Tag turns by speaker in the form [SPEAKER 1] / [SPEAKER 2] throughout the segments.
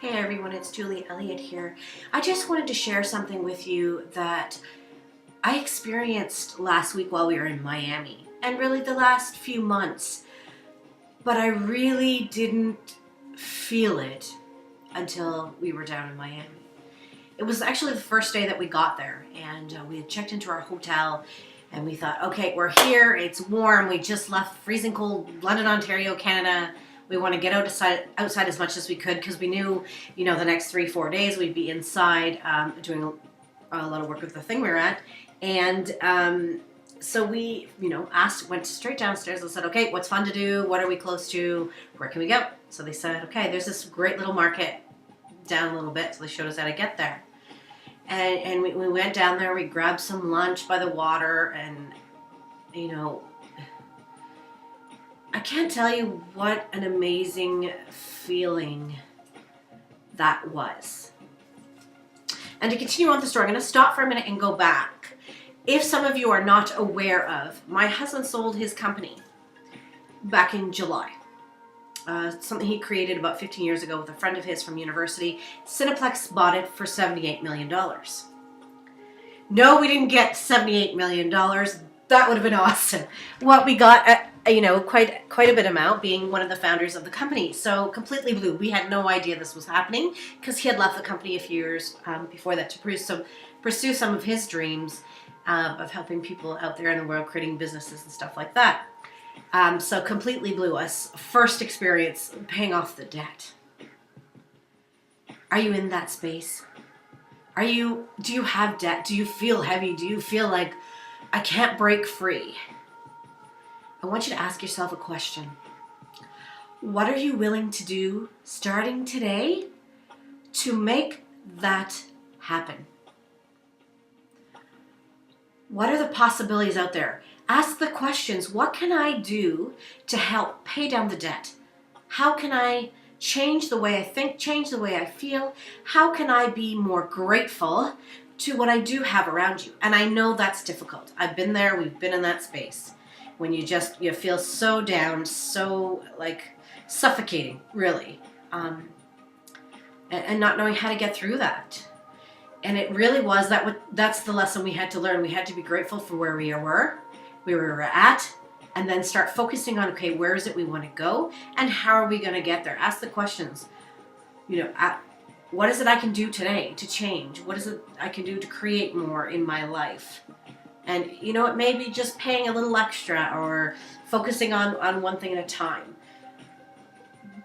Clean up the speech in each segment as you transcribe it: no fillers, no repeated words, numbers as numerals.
[SPEAKER 1] Hey everyone, it's Julie Elliott here. I just wanted to share something with you that I experienced last week while we were in Miami, and really the last few months, but I really didn't feel it until we were down in Miami. It was actually the first day that we got there, and we had checked into our hotel, and we thought, okay, we're here, it's warm, we just left freezing cold London, Ontario, Canada. We want to get outside as much as we could because we knew, the next 3-4 days we'd be inside doing a lot of work with the thing we were at. And so we, went straight downstairs and said, okay, what's fun to do? What are we close to? Where can we go? So they said, okay, there's this great little market down a little bit. So they showed us how to get there. And we went down there, we grabbed some lunch by the water, and, I can't tell you what an amazing feeling that was. And to continue on with the story, I'm going to stop for a minute and go back. If some of you are not aware of, my husband sold his company back in July. Something he created about 15 years ago with a friend of his from university. Cineplex bought it for $78 million. No, we didn't get $78 million. That would have been awesome. What we got, quite a bit amount, being one of the founders of the company. So completely blew. We had no idea this was happening because he had left the company a few years before that to pursue some of his dreams of helping people out there in the world, creating businesses and stuff like that. So completely blew us. First experience paying off the debt. Are you in that space? Do you have debt? Do you feel heavy? Do you feel like I can't break free? I want you to ask yourself a question. What are you willing to do starting today to make that happen? What are the possibilities out there? Ask the questions. What can I do to help pay down the debt? How can I change the way I think, change the way I feel? How can I be more grateful to what I do have around you? And I know that's difficult. I've been there. We've been in that space. When you feel so down, so like suffocating, really, and not knowing how to get through that. And it really was that's the lesson we had to learn. We had to be grateful for where we were at, and then start focusing on, okay, where is it we want to go, and how are we going to get there? Ask the questions. What is it I can do today to change? What is it I can do to create more in my life? And, it may be just paying a little extra or focusing on one thing at a time.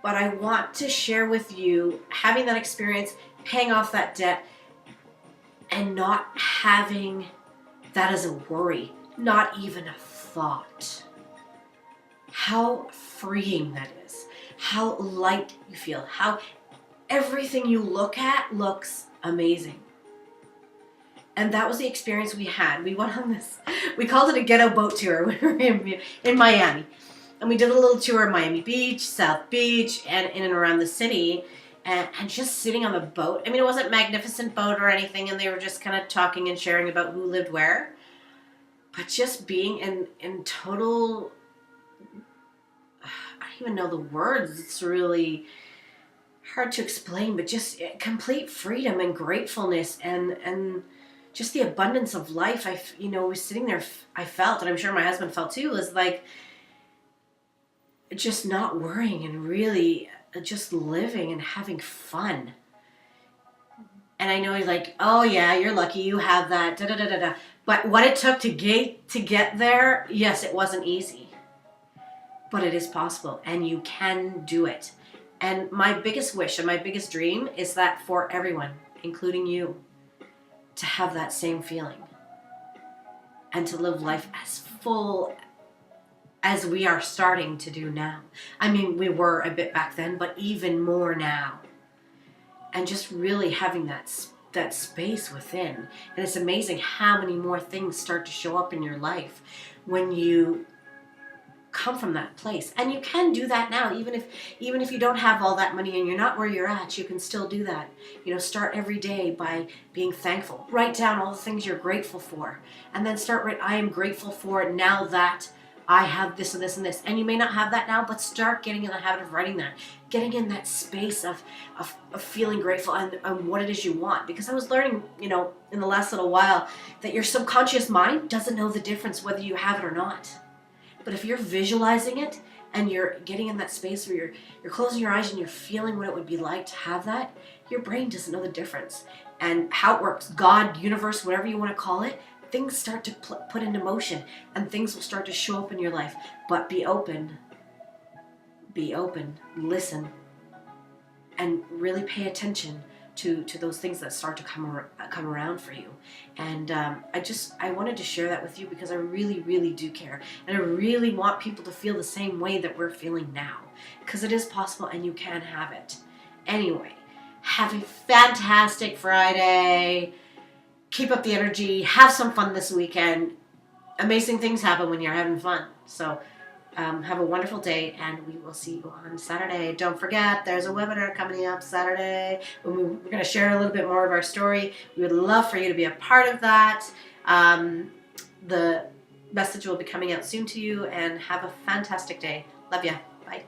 [SPEAKER 1] But I want to share with you having that experience, paying off that debt, and not having that as a worry, not even a thought. How freeing that is. How light you feel. How everything you look at looks amazing. And that was the experience we had. We went on this, we called it a ghetto boat tour. We were in Miami. And we did a little tour of Miami Beach, South Beach, and in and around the city. And just sitting on the boat. I mean, it wasn't a magnificent boat or anything, and they were just kind of talking and sharing about who lived where. But just being in total, I don't even know the words. It's really hard to explain, but just complete freedom and gratefulness and just the abundance of life. Was sitting there, I felt, and I'm sure my husband felt too, was like just not worrying and really just living and having fun. And I know he's like, oh yeah, you're lucky you have that, da da da da da. But what it took to get there, yes, it wasn't easy. But it is possible, and you can do it. And my biggest wish and my biggest dream is that for everyone, including you, to have that same feeling and to live life as full as we are starting to do now. I mean, we were a bit back then, but even more now. And just really having that space within. And it's amazing how many more things start to show up in your life when you come from that place. And you can do that now, even if you don't have all that money and you're not where you're at, you can still do that. Start every day by being thankful. Write down all the things you're grateful for, and then start I am grateful for now that I have this and this and this. And you may not have that now, but start getting in the habit of writing that. Getting in that space of feeling grateful and what it is you want. Because I was learning, in the last little while, that your subconscious mind doesn't know the difference whether you have it or not. But if you're visualizing it and you're getting in that space where you're closing your eyes and you're feeling what it would be like to have that, your brain doesn't know the difference. And how it works, God, universe, whatever you want to call it, things start to put into motion and things will start to show up in your life. But be open, listen, and really pay attention to those things that start to come around for you. And I wanted to share that with you because I really, really do care. And I really want people to feel the same way that we're feeling now. Because it is possible and you can have it. Anyway, have a fantastic Friday. Keep up the energy. Have some fun this weekend. Amazing things happen when you're having fun. So have a wonderful day, and we will see you on Saturday. Don't forget, there's a webinar coming up Saturday. We're going to share a little bit more of our story. We would love for you to be a part of that. The message will be coming out soon to you, and have a fantastic day. Love ya. Bye.